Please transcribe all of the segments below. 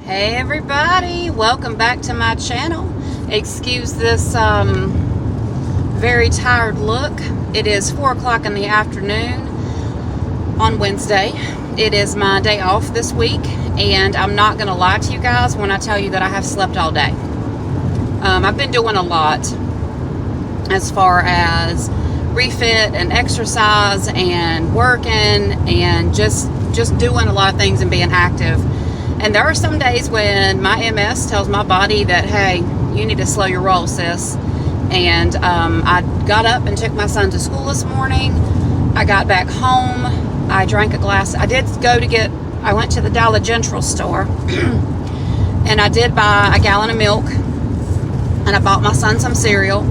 Hey everybody, welcome back to my channel. Excuse this very tired look. It is 4 o'clock in the afternoon on Wednesday. It is my day off this week, and I'm not gonna lie to you guys when I tell you that I have slept all day. I've been doing a lot as far as refit and exercise and working and just doing a lot of things and being active. And there are some days when my MS tells my body that, hey, you need to slow your roll, sis. And I got up and took my son to school this morning. I got back home. I drank a glass. I went to the Dollar General store and I did buy a gallon of milk, and I bought my son some cereal.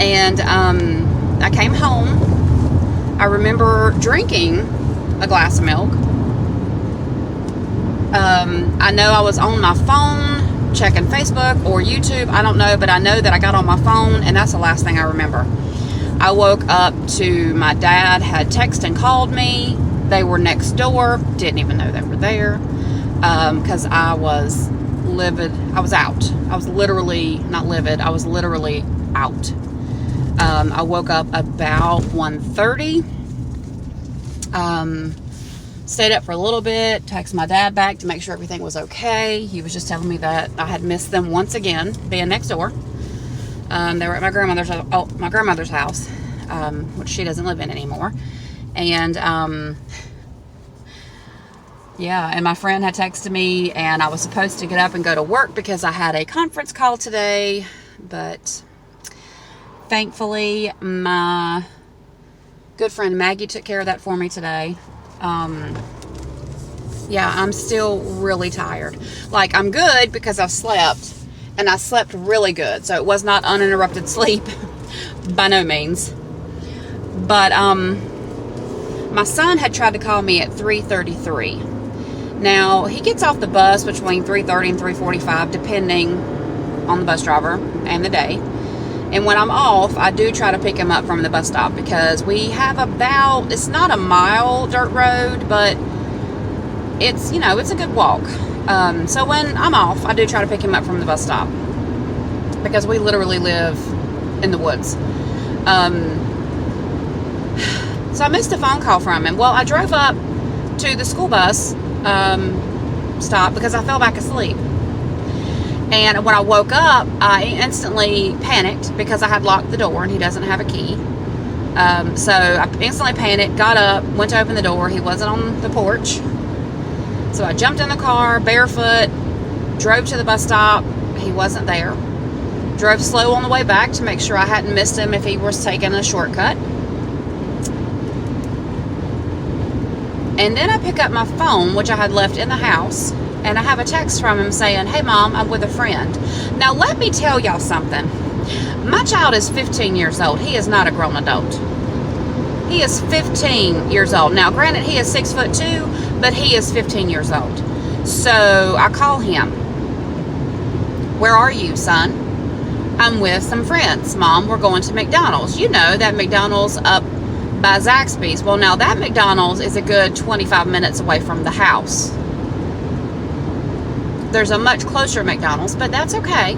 And I came home. I remember drinking a glass of milk. I know I was on my phone checking Facebook or YouTube. I don't know, but I know that I got on my phone, and that's the last thing I remember. I woke up to my dad had texted and called me. They were next door. Didn't even know they were there because I was livid. I was out. I was literally not livid. I was literally out. I woke up about 1:30. Stayed up for a little bit, texted my dad back to make sure everything was okay. He was just telling me that I had missed them once again, being next door. They were at my grandmother's house, which she doesn't live in anymore. And and my friend had texted me, and I was supposed to get up and go to work because I had a conference call today, but thankfully my good friend Maggie took care of that for me today. I'm still really tired. Like, I'm good because I've slept, and I slept really good. So it was not uninterrupted sleep by no means. But, my son had tried to call me at 3:33. Now, he gets off the bus between 3:30 and 3:45, depending on the bus driver and the day. And when I'm off, I do try to pick him up from the bus stop because we have it's not a mile dirt road, but it's a good walk. So when I'm off, I do try to pick him up from the bus stop because we literally live in the woods. So I missed a phone call from him. Well, I drove up to the school bus stop because I fell back asleep. And when I woke up, I instantly panicked because I had locked the door and he doesn't have a key. So I instantly panicked, got up, went to open the door. He wasn't on the porch. So I jumped in the car, barefoot, drove to the bus stop. He wasn't there. Drove slow on the way back to make sure I hadn't missed him if he was taking a shortcut. And then I pick up my phone, which I had left in the house, and I have a text from him saying, "Hey Mom, I'm with a friend." Now let me tell y'all something. My child is 15 years old. He is not a grown adult. He is 15 years old. Now granted, he is 6'2", but he is 15 years old. So I call him. "Where are you, son?" "I'm with some friends, Mom. We're going to McDonald's. You know, that McDonald's up by Zaxby's." Well, now that McDonald's is a good 25 minutes away from the house. There's a much closer McDonald's, but that's okay.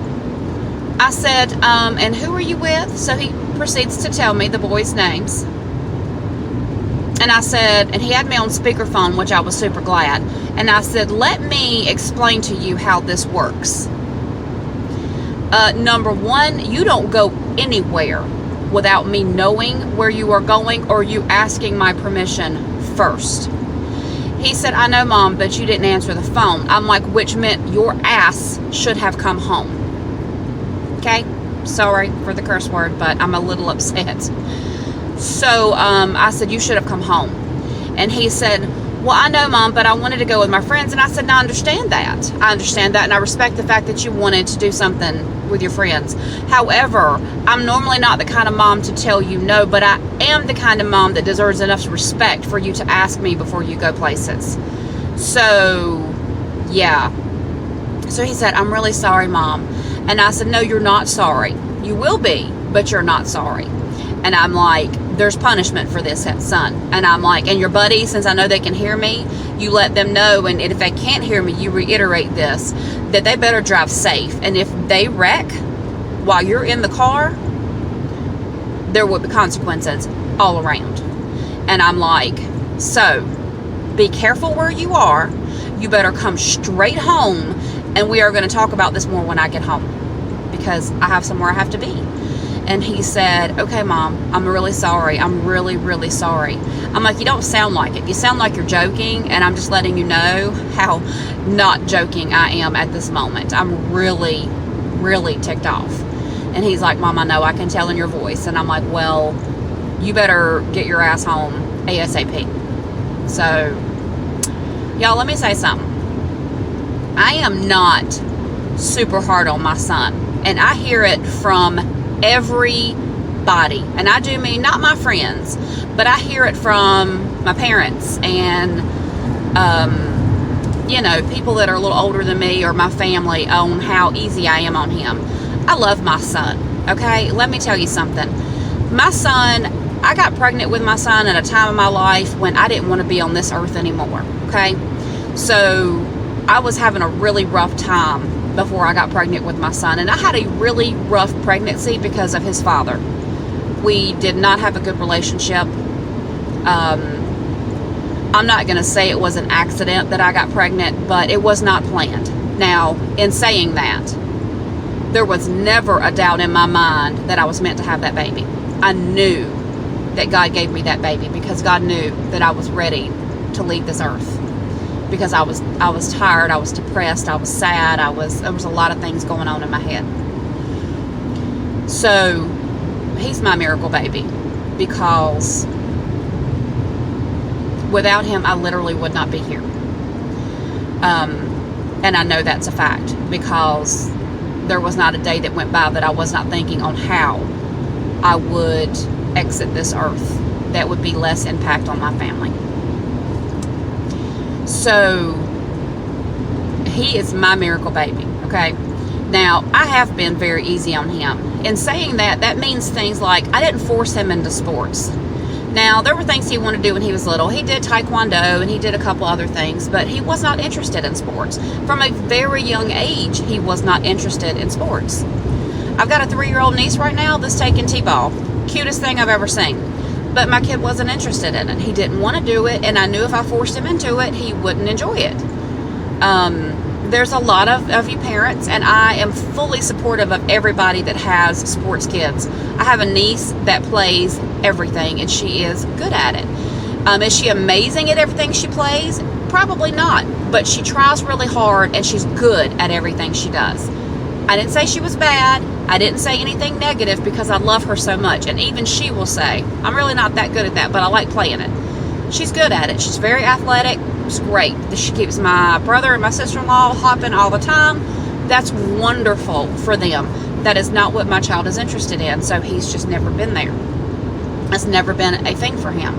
I said, "And who are you with?" So he proceeds to tell me the boys' names. And I said, and he had me on speakerphone, which I was super glad. And I said, "Let me explain to you how this works. Number one, you don't go anywhere without me knowing where you are going or you asking my permission first." He said, "I know, Mom, but you didn't answer the phone." I'm like, which meant your ass should have come home. Okay? Sorry for the curse word, but I'm a little upset. So I said, "You should have come home." And he said, "Well, I know, Mom, but I wanted to go with my friends." And I said, "No, I understand that. I understand that, and I respect the fact that you wanted to do something with your friends. However, I'm normally not the kind of mom to tell you no, but I am the kind of mom that deserves enough respect for you to ask me before you go places." So, yeah. So he said, "I'm really sorry, Mom." And I said, "No, you're not sorry. You will be, but you're not sorry." And I'm like, there's punishment for this, son. And I'm like, and your buddies, since I know they can hear me, you let them know, and if they can't hear me, you reiterate this, that they better drive safe. And if they wreck while you're in the car, there will be consequences all around. And I'm like, so be careful where you are. You better come straight home, and we are going to talk about this more when I get home, because I have somewhere I have to be. And he said, okay, Mom, I'm really sorry. I'm really, really sorry. I'm like, you don't sound like it. You sound like you're joking, and I'm just letting you know how not joking I am at this moment. I'm really, really ticked off. And he's like, Mom, I know, I can tell in your voice. And I'm like, well, you better get your ass home ASAP. So, y'all, let me say something. I am not super hard on my son. And I hear it from everybody, and I do mean not my friends, but I hear it from my parents and people that are a little older than me, or my family, on how easy I am on him. I love my son. Okay, let me tell you something. My son, I got pregnant with my son at a time in my life when I didn't want to be on this earth anymore. Okay, so I was having a really rough time before I got pregnant with my son, and I had a really rough pregnancy because of his father. We did not have a good relationship. I'm not going to say it was an accident that I got pregnant, but it was not planned. Now, in saying that, there was never a doubt in my mind that I was meant to have that baby. I knew that God gave me that baby because God knew that I was ready to leave this earth. Because I was tired, I was depressed, I was sad, there was a lot of things going on in my head. So he's my miracle baby, because without him I literally would not be here. And I know that's a fact, because there was not a day that went by that I was not thinking on how I would exit this earth that would be less impact on my family. So he is my miracle baby. Okay, now I have been very easy on him. In saying that, that means things like I didn't force him into sports. Now, there were things he wanted to do when he was little. He did taekwondo and he did a couple other things, but he was not interested in sports. From a very young age, he was not interested in sports. I've got a 3-year-old niece right now that's taking t-ball. Cutest thing I've ever seen. But my kid wasn't interested in it. He didn't want to do it, and I knew if I forced him into it, he wouldn't enjoy it. There's a lot of you parents, and I am fully supportive of everybody that has sports kids. I have a niece that plays everything, and she is good at it. Is she amazing at everything she plays? Probably not, but she tries really hard, and she's good at everything she does. I didn't say she was bad. I didn't say anything negative, because I love her so much. And even she will say, I'm really not that good at that, but I like playing it. She's good at it. She's very athletic. It's great. She keeps my brother and my sister-in-law hopping all the time. That's wonderful for them. That is not what my child is interested in, so he's just never been there. That's never been a thing for him.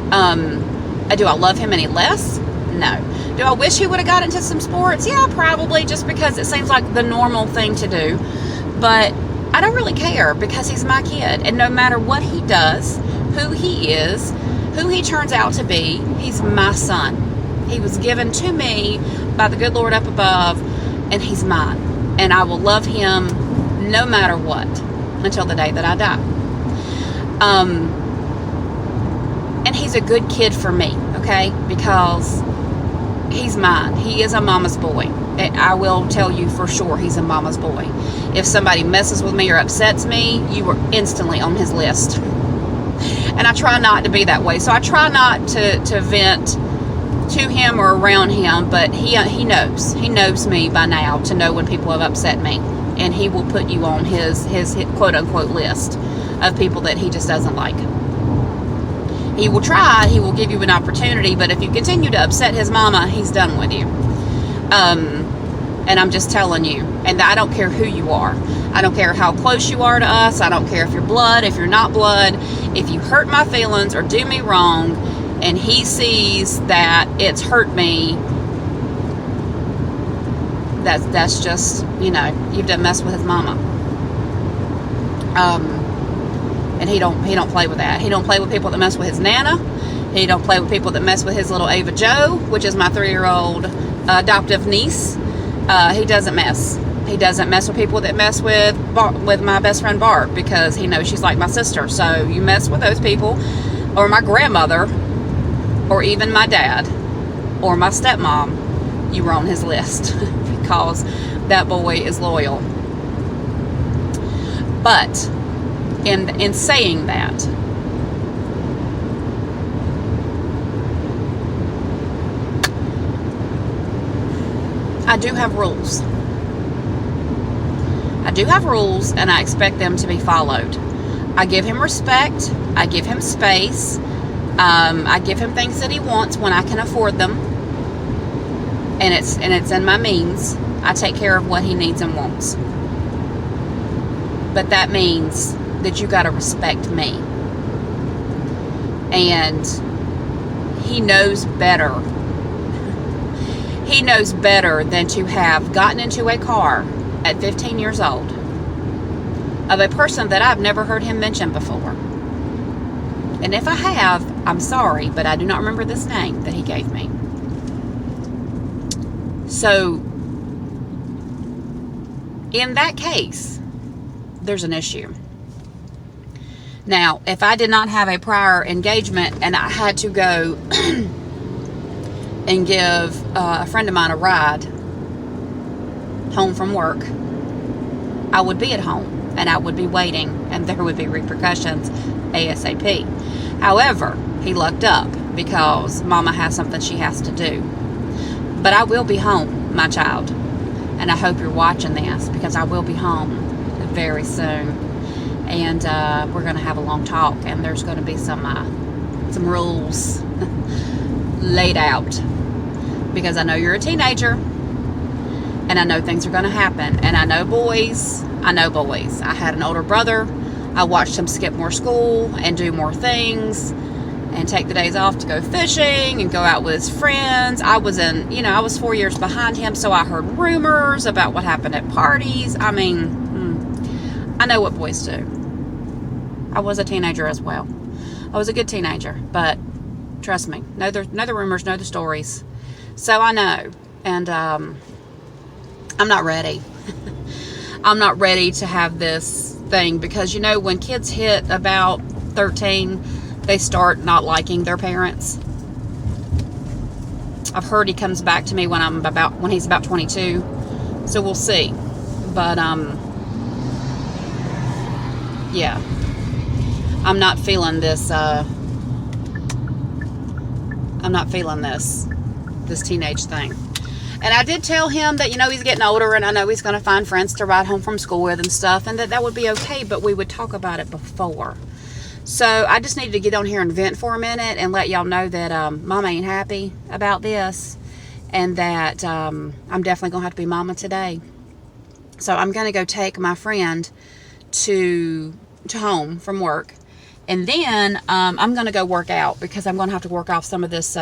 Do I love him any less? No. Do I wish he would have got into some sports? Yeah, probably, just because it seems like the normal thing to do. But I don't really care, because he's my kid. And no matter what he does, who he is, who he turns out to be, he's my son. He was given to me by the good Lord up above, and he's mine. And I will love him no matter what until the day that I die. And he's a good kid for me, okay? Because he's mine. He is a mama's boy. I will tell you for sure he's a mama's boy. If somebody messes with me or upsets me, you are instantly on his list. And I try not to be that way. So I try not to vent to him or around him, but he knows. He knows me by now to know when people have upset me. And he will put you on his quote-unquote list of people that he just doesn't like. He will try. He will give you an opportunity, but if you continue to upset his mama, he's done with you. And I'm just telling you, and I don't care who you are. I don't care how close you are to us. I don't care if you're blood, if you're not blood. If you hurt my feelings or do me wrong, and he sees that it's hurt me, that's just, you've done messed with his mama. And he don't play with that. He don't play with people that mess with his Nana. He don't play with people that mess with his little Ava Jo, which is my 3-year-old adoptive niece. He doesn't mess. He doesn't mess with people that mess with my best friend Barb, because he knows she's like my sister. So you mess with those people, or my grandmother, or even my dad, or my stepmom, you were on his list because that boy is loyal. But in saying that, I do have rules. I do have rules, and I expect them to be followed. I give him respect. I give him space. I give him things that he wants when I can afford them, and it's in my means. I take care of what he needs and wants. But that means that you got to respect me. And he knows better. He knows better than to have gotten into a car at 15 years old of a person that I've never heard him mention before. And if I have, I'm sorry, but I do not remember this name that he gave me. So, in that case, there's an issue. Now, if I did not have a prior engagement and I had to go and give a friend of mine a ride home from work, I would be at home and I would be waiting, and there would be repercussions ASAP. However, he lucked up because Mama has something she has to do. But I will be home, my child, and I hope you're watching this, because I will be home very soon, and we're going to have a long talk, and there's going to be some rules laid out, because I know you're a teenager, and I know things are going to happen, and I know boys. I had an older brother. I watched him skip more school and do more things and take the days off to go fishing and go out with his friends. I was 4 years behind him, so I heard rumors about what happened at parties. I mean, I know what boys do. I was a teenager as well. I was a good teenager, but trust me, know the rumors, know the stories. So I know, and I'm not ready. I'm not ready to have this thing, because when kids hit about 13, they start not liking their parents. I've heard he comes back to me when he's about 22, so we'll see. But yeah, I'm not feeling this. I'm not feeling this teenage thing. And I did tell him that, he's getting older, and I know he's going to find friends to ride home from school with and stuff, and that would be okay, but we would talk about it before. So I just needed to get on here and vent for a minute and let y'all know that Mama ain't happy about this, and that I'm definitely going to have to be Mama today. So I'm going to go take my friend to home from work, and then I'm going to go work out, because I'm going to have to work off some of this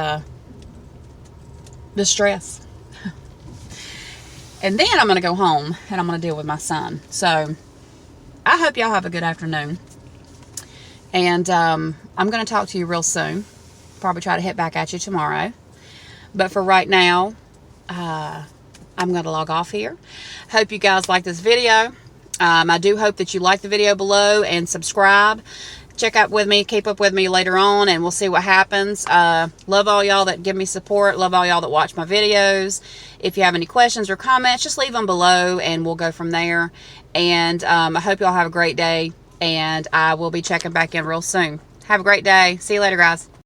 stress. And then I'm going to go home, and I'm going to deal with my son. So I hope y'all have a good afternoon. And I'm going to talk to you real soon. Probably try to hit back at you tomorrow. But for right now, I'm going to log off here. Hope you guys like this video. I do hope that you like the video below and subscribe. Check out with me, keep up with me later on, and we'll see what happens. Love all y'all that give me support. Love all y'all that watch my videos. If you have any questions or comments, just leave them below, and we'll go from there. And I hope y'all have a great day, and I will be checking back in real soon. Have a great day. See you later, guys.